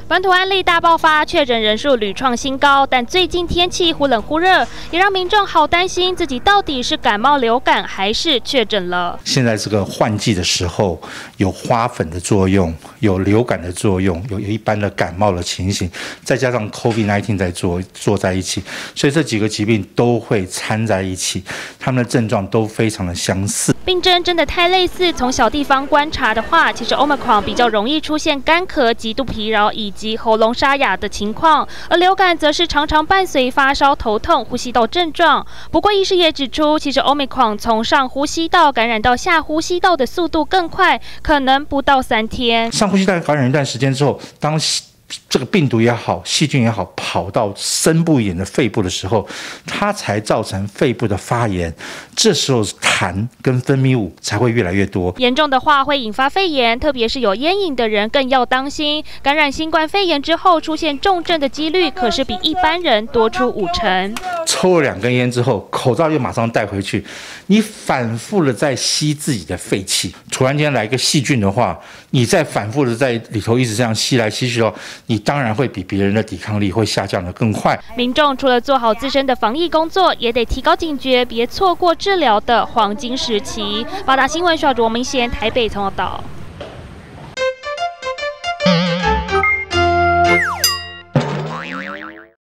本土案例大爆发，确诊人数屡创新高，但最近天气忽冷忽热，也让民众好担心自己到底是感冒流感还是确诊了。现在这个换季的时候，有花粉的作用，有流感的作用，有一般的感冒的情形，再加上 COVID-19 在坐在一起，所以这几个疾病都会掺在一起，他们的症状都非常的相似。病症真的太类似，从小地方观察的话，其实 Omicron 比较容易出现干咳、极度疲劳以及喉咙沙哑的情况，而流感则是常常伴随发烧、头痛、呼吸道症状。不过，医师也指出，其实 Omicron 从上呼吸道感染到下呼吸道的速度更快，可能不到3天。上呼吸道感染一段时间之后，当这个病毒也好，细菌也好，跑到深部一点的肺部的时候，它才造成肺部的发炎。这时候痰跟分泌物才会越来越多。严重的话会引发肺炎，特别是有烟瘾的人更要当心。感染新冠肺炎之后出现重症的几率，可是比一般人多出5成。抽了2根烟之后，口罩又马上戴回去，你反复的在吸自己的废气。突然间来一个细菌的话，你再反复的在里头一直这样吸来吸去的话，你当然会比别人的抵抗力会下降得更快。民众除了做好自身的防疫工作，也得提高警觉，别错过治疗的黄金时期。八大新闻小卓明贤台北报道。